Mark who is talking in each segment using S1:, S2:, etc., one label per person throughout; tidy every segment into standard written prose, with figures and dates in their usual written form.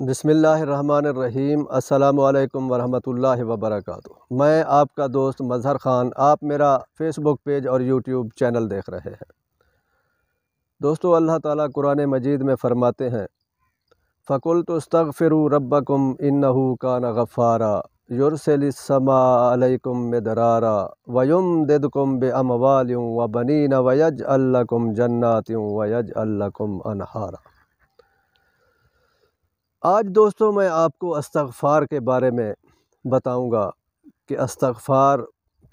S1: بسم اللہ الرحمن الرحیم۔ السلام علیکم ورحمۃ اللہ وبرکاتہ۔ میں آپ کا دوست مظہر خان، آپ میرا فیس بک پیج اور یوٹیوب چینل دیکھ رہے ہیں۔ دوستو، اللہ تعالیٰ قرآن مجید میں فرماتے ہیں، فَقُلْتُ اسْتَغْفِرُوا رَبَّكُمْ إِنَّهُ كَانَ غَفَّارًا يُرْسِلِ السَّمَاءَ عَلَيْكُمْ مِدْرَارًا وَيُمْدِدْكُمْ بِأَمْوَالٍ وَبَنِينَ وَيَجْعَلْ لَكُمْ جَنَّاتٍ وَيَجْعَلْ لَكُمْ أَنْهَارًا۔ آج دوستو میں آپ کو استغفار کے بارے میں بتاؤں گا کہ استغفار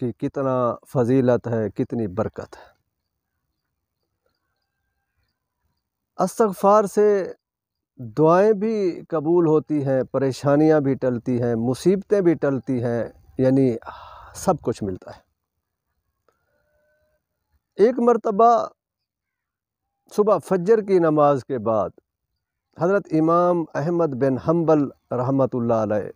S1: کی کتنا فضیلت ہے، کتنی برکت ہے۔ استغفار سے دعائیں بھی قبول ہوتی ہیں، پریشانیاں بھی ٹلتی ہیں، مصیبتیں بھی ٹلتی ہیں، یعنی سب کچھ ملتا ہے۔ ایک مرتبہ صبح فجر کی نماز کے بعد حضرت امام احمد بن حنبل رحمۃ اللہ علیہ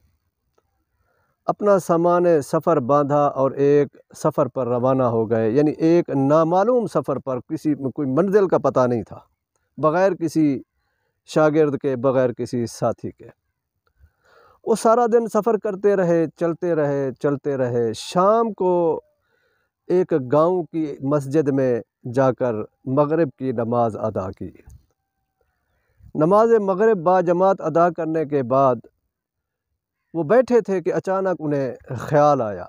S1: اپنا سامان سفر باندھا اور ایک سفر پر روانہ ہو گئے، یعنی ایک نامعلوم سفر پر، کوئی منزل کا پتہ نہیں تھا، بغیر کسی شاگرد کے، بغیر کسی ساتھی کے۔ وہ سارا دن سفر کرتے رہے، چلتے رہے۔ شام کو ایک گاؤں کی مسجد میں جا کر مغرب کی نماز ادا کی۔ نماز مغرب باجماعت ادا کرنے کے بعد وہ بیٹھے تھے کہ اچانک انہیں خیال آیا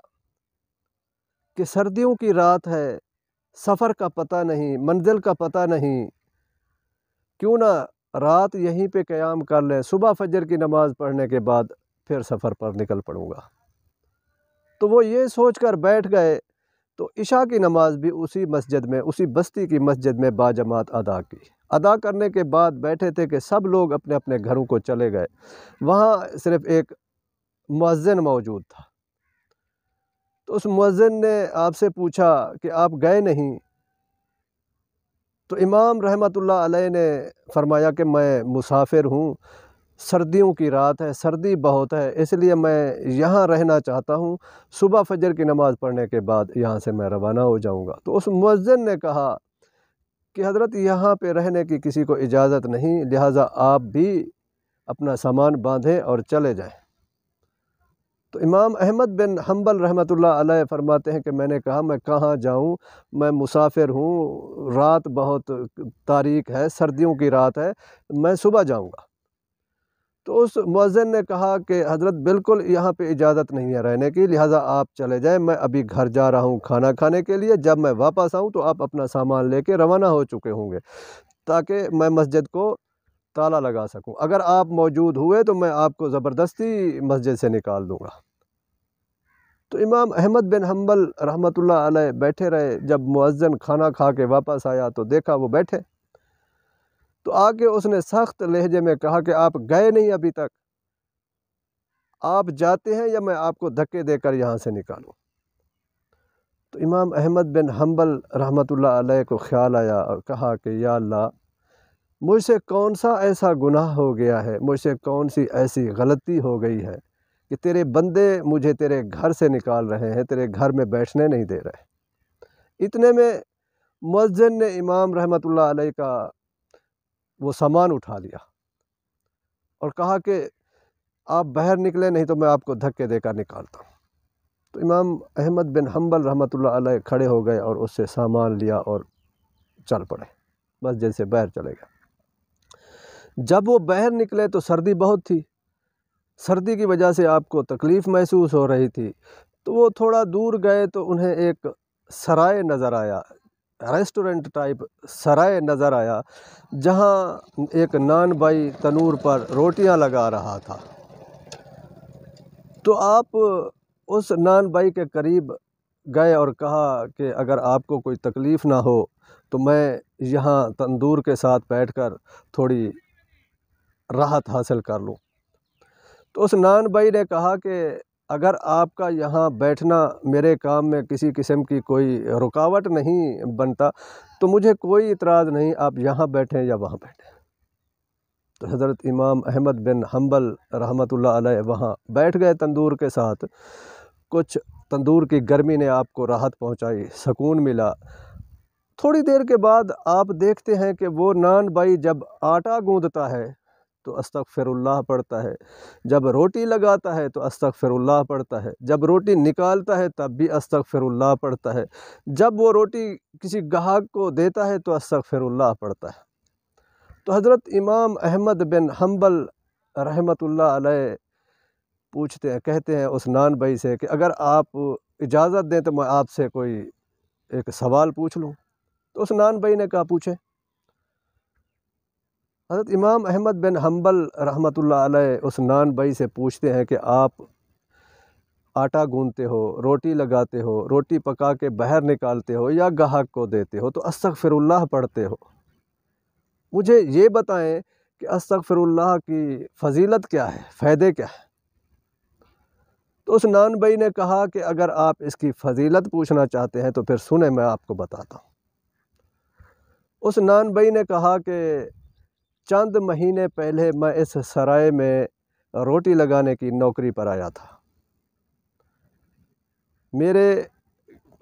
S1: کہ سردیوں کی رات ہے، سفر کا پتہ نہیں، منزل کا پتہ نہیں، کیوں نہ رات یہیں پہ قیام کر لیں، صبح فجر کی نماز پڑھنے کے بعد پھر سفر پر نکل پڑوں گا۔ تو وہ یہ سوچ کر بیٹھ گئے، تو عشاء کی نماز بھی اسی مسجد میں، اسی بستی کی مسجد میں باجماعت ادا کی۔ ادا کرنے کے بعد بیٹھے تھے کہ سب لوگ اپنے اپنے گھروں کو چلے گئے، وہاں صرف ایک مؤذن موجود تھا۔ تو اس مؤذن نے آپ سے پوچھا کہ آپ گئے نہیں؟ تو امام رحمۃ اللہ علیہ نے فرمایا کہ میں مسافر ہوں، سردیوں کی رات ہے، سردی بہت ہے، اس لیے میں یہاں رہنا چاہتا ہوں، صبح فجر کی نماز پڑھنے کے بعد یہاں سے میں روانہ ہو جاؤں گا۔ تو اس مؤذن نے کہا کہ حضرت یہاں پہ رہنے کی کسی کو اجازت نہیں، لہٰذا آپ بھی اپنا سامان باندھیں اور چلے جائیں۔ تو امام احمد بن حنبل رحمۃ اللہ علیہ فرماتے ہیں کہ میں نے کہا میں کہاں جاؤں، میں مسافر ہوں، رات بہت تاریک ہے، سردیوں کی رات ہے، میں صبح جاؤں گا۔ تو اس مؤذن نے کہا کہ حضرت بالکل یہاں پہ اجازت نہیں ہے رہنے کی، لہٰذا آپ چلے جائیں، میں ابھی گھر جا رہا ہوں کھانا کھانے کے لیے، جب میں واپس آؤں تو آپ اپنا سامان لے کے روانہ ہو چکے ہوں گے، تاکہ میں مسجد کو تالا لگا سکوں۔ اگر آپ موجود ہوئے تو میں آپ کو زبردستی مسجد سے نکال دوں گا۔ تو امام احمد بن حنبل رحمۃ اللہ علیہ بیٹھے رہے۔ جب مؤذن کھانا کھا کے واپس آیا تو دیکھا وہ بیٹھے، تو آ کے اس نے سخت لہجے میں کہا کہ آپ گئے نہیں ابھی تک، آپ جاتے ہیں یا میں آپ کو دھکے دے کر یہاں سے نکالوں؟ تو امام احمد بن حنبل رحمۃ اللہ علیہ کو خیال آیا اور کہا کہ یا اللہ، مجھ سے کون سا ایسا گناہ ہو گیا ہے، مجھ سے کون سی ایسی غلطی ہو گئی ہے کہ تیرے بندے مجھے تیرے گھر سے نکال رہے ہیں، تیرے گھر میں بیٹھنے نہیں دے رہے۔ اتنے میں مؤذن نے امام رحمۃ اللہ علیہ کا وہ سامان اٹھا لیا اور کہا کہ آپ باہر نکلے، نہیں تو میں آپ کو دھکے دے کر نکالتا ہوں۔ تو امام احمد بن حنبل رحمۃ اللہ علیہ کھڑے ہو گئے اور اس سے سامان لیا اور چل پڑے، مسجد سے باہر چلے گئے۔ جب وہ باہر نکلے تو سردی بہت تھی، سردی کی وجہ سے آپ کو تکلیف محسوس ہو رہی تھی، تو وہ تھوڑا دور گئے تو انہیں ایک سرائے نظر آیا، ریسٹورنٹ ٹائپ سرائے نظر آیا، جہاں ایک نان بائی تنور پر روٹیاں لگا رہا تھا۔ تو آپ اس نان بائی کے قریب گئے اور کہا کہ اگر آپ کو کوئی تکلیف نہ ہو تو میں یہاں تندور کے ساتھ بیٹھ کر تھوڑی راحت حاصل کر لوں۔ تو اس نان بائی نے کہا کہ اگر آپ کا یہاں بیٹھنا میرے کام میں کسی قسم کی کوئی رکاوٹ نہیں بنتا تو مجھے کوئی اعتراض نہیں، آپ یہاں بیٹھیں یا وہاں بیٹھیں۔ تو حضرت امام احمد بن حنبل رحمۃ اللہ علیہ وہاں بیٹھ گئے تندور کے ساتھ۔ کچھ تندور کی گرمی نے آپ کو راحت پہنچائی، سکون ملا۔ تھوڑی دیر کے بعد آپ دیکھتے ہیں کہ وہ نان بائی جب آٹا گوندتا ہے تو استغفر اللہ پڑھتا ہے، جب روٹی لگاتا ہے تو استغفر اللہ پڑھتا ہے، جب روٹی نکالتا ہے تب بھی استغفر اللہ پڑھتا ہے، جب وہ روٹی کسی گاہک کو دیتا ہے تو استغفر اللہ پڑھتا ہے۔ تو حضرت امام احمد بن حنبل رحمۃ اللہ علیہ پوچھتے ہیں، کہتے ہیں اس نان بھائی سے کہ اگر آپ اجازت دیں تو میں آپ سے کوئی ایک سوال پوچھ لوں۔ تو اس نان بھائی نے کہا پوچھیں۔ حضرت امام احمد بن حنبل رحمۃ اللہ علیہ اس نان بھائی سے پوچھتے ہیں کہ آپ آٹا گوندتے ہو، روٹی لگاتے ہو، روٹی پکا کے باہر نکالتے ہو یا گاہک کو دیتے ہو تو استغفر اللہ پڑھتے ہو، مجھے یہ بتائیں کہ استغفر اللہ کی فضیلت کیا ہے، فائدے کیا ہے؟ تو اس نان بھائی نے کہا کہ اگر آپ اس کی فضیلت پوچھنا چاہتے ہیں تو پھر سنیں، میں آپ کو بتاتا ہوں۔ اس نان بھائی نے کہا کہ چند مہینے پہلے میں اس سرائے میں روٹی لگانے کی نوکری پر آیا تھا، میرے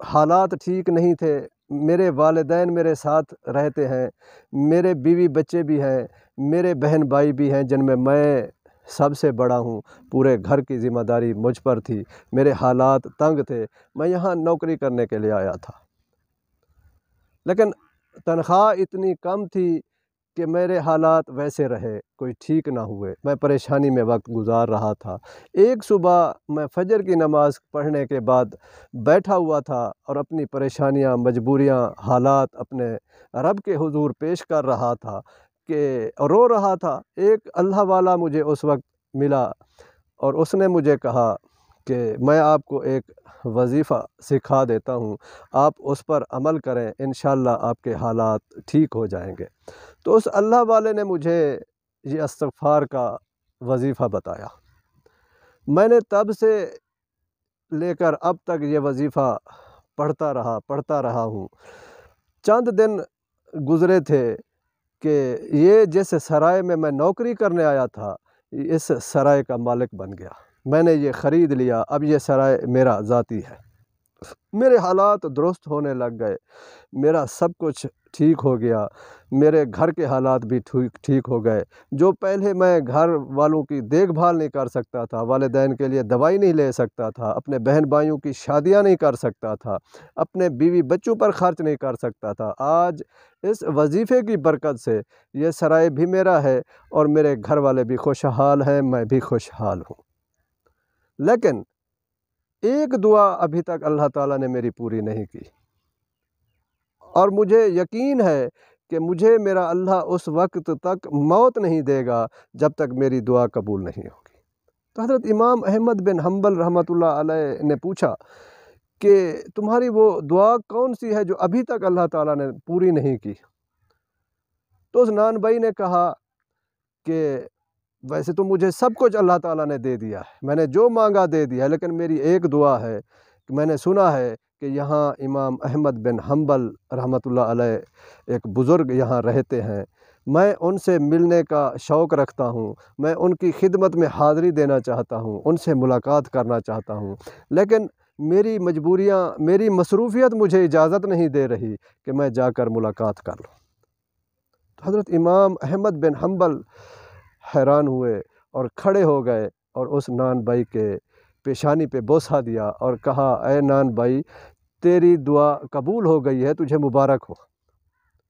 S1: حالات ٹھیک نہیں تھے، میرے والدین میرے ساتھ رہتے ہیں، میرے بیوی بچے بھی ہیں، میرے بہن بھائی بھی ہیں جن میں سب سے بڑا ہوں، پورے گھر کی ذمہ داری مجھ پر تھی، میرے حالات تنگ تھے، میں یہاں نوکری کرنے کے لیے آیا تھا، لیکن تنخواہ اتنی کم تھی کہ میرے حالات ویسے رہے، کوئی ٹھیک نہ ہوئے، میں پریشانی میں وقت گزار رہا تھا۔ ایک صبح میں فجر کی نماز پڑھنے کے بعد بیٹھا ہوا تھا اور اپنی پریشانیاں، مجبوریاں، حالات اپنے رب کے حضور پیش کر رہا تھا کہ رو رہا تھا۔ ایک اللہ والا مجھے اس وقت ملا اور اس نے مجھے کہا کہ میں آپ کو ایک وظیفہ سکھا دیتا ہوں، آپ اس پر عمل کریں، انشاءاللہ آپ کے حالات ٹھیک ہو جائیں گے۔ تو اس اللہ والے نے مجھے یہ استغفار کا وظیفہ بتایا، میں نے تب سے لے کر اب تک یہ وظیفہ پڑھتا رہا ہوں۔ چند دن گزرے تھے کہ یہ جس سرائے میں نوکری کرنے آیا تھا، اس سرائے کا مالک بن گیا، میں نے یہ خرید لیا، اب یہ سرائے میرا ذاتی ہے، میرے حالات درست ہونے لگ گئے، میرا سب کچھ ٹھیک ہو گیا، میرے گھر کے حالات بھی ٹھیک ہو گئے۔ جو پہلے میں گھر والوں کی دیکھ بھال نہیں کر سکتا تھا، والدین کے لیے دوائی نہیں لے سکتا تھا، اپنے بہن بھائیوں کی شادیاں نہیں کر سکتا تھا، اپنے بیوی بچوں پر خرچ نہیں کر سکتا تھا، آج اس وظیفے کی برکت سے یہ سرائے بھی میرا ہے اور میرے گھر والے بھی خوشحال ہیں، میں بھی خوشحال ہوں۔ لیکن ایک دعا ابھی تک اللہ تعالیٰ نے میری پوری نہیں کی، اور مجھے یقین ہے کہ مجھے میرا اللہ اس وقت تک موت نہیں دے گا جب تک میری دعا قبول نہیں ہوگی۔ تو حضرت امام احمد بن حنبل رحمۃ اللہ علیہ نے پوچھا کہ تمہاری وہ دعا کون سی ہے جو ابھی تک اللہ تعالیٰ نے پوری نہیں کی؟ تو اس نان بھائی نے کہا کہ ویسے تو مجھے سب کچھ اللہ تعالیٰ نے دے دیا ہے، میں نے جو مانگا دے دیا، لیکن میری ایک دعا ہے کہ میں نے سنا ہے کہ یہاں امام احمد بن حنبل رحمۃ اللہ علیہ ایک بزرگ یہاں رہتے ہیں، میں ان سے ملنے کا شوق رکھتا ہوں، میں ان کی خدمت میں حاضری دینا چاہتا ہوں، ان سے ملاقات کرنا چاہتا ہوں، لیکن میری مجبوریاں، میری مصروفیت مجھے اجازت نہیں دے رہی کہ میں جا کر ملاقات کر لوں۔ تو حضرت امام احمد بن حنبل حیران ہوئے اور کھڑے ہو گئے اور اس نان بھائی کے پیشانی پہ بوسہ دیا اور کہا، اے نان بھائی، تیری دعا قبول ہو گئی ہے، تجھے مبارک ہو،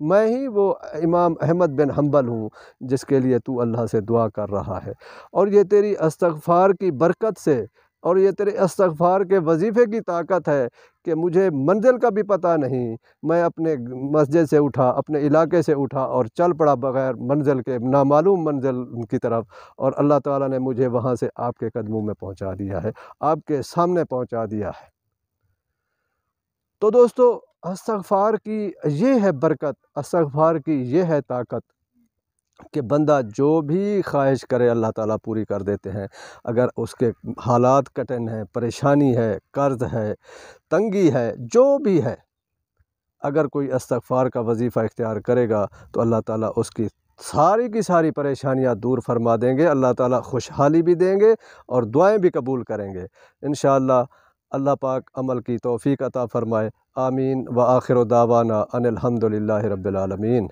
S1: میں ہی وہ امام احمد بن حنبل ہوں جس کے لیے تو اللہ سے دعا کر رہا ہے، اور یہ تیری استغفار کی برکت سے اور یہ تیرے استغفار کے وظیفے کی طاقت ہے کہ مجھے منزل کا بھی پتہ نہیں، میں اپنے مسجد سے اٹھا، اپنے علاقے سے اٹھا اور چل پڑا بغیر منزل کے، نامعلوم منزل کی طرف، اور اللہ تعالیٰ نے مجھے وہاں سے آپ کے قدموں میں پہنچا دیا ہے، آپ کے سامنے پہنچا دیا ہے۔ تو دوستو، استغفار کی یہ ہے برکت، استغفار کی یہ ہے طاقت کہ بندہ جو بھی خواہش کرے اللہ تعالیٰ پوری کر دیتے ہیں۔ اگر اس کے حالات کٹھن ہیں، پریشانی ہے، قرض ہے، تنگی ہے، جو بھی ہے، اگر کوئی استغفار کا وظیفہ اختیار کرے گا تو اللہ تعالیٰ اس کی ساری کی ساری پریشانیاں دور فرما دیں گے، اللہ تعالیٰ خوشحالی بھی دیں گے اور دعائیں بھی قبول کریں گے انشاءاللہ۔ اللہ پاک عمل کی توفیق عطا فرمائے، آمین۔ وآخر دعوانا ان الحمد للہ رب العالمین۔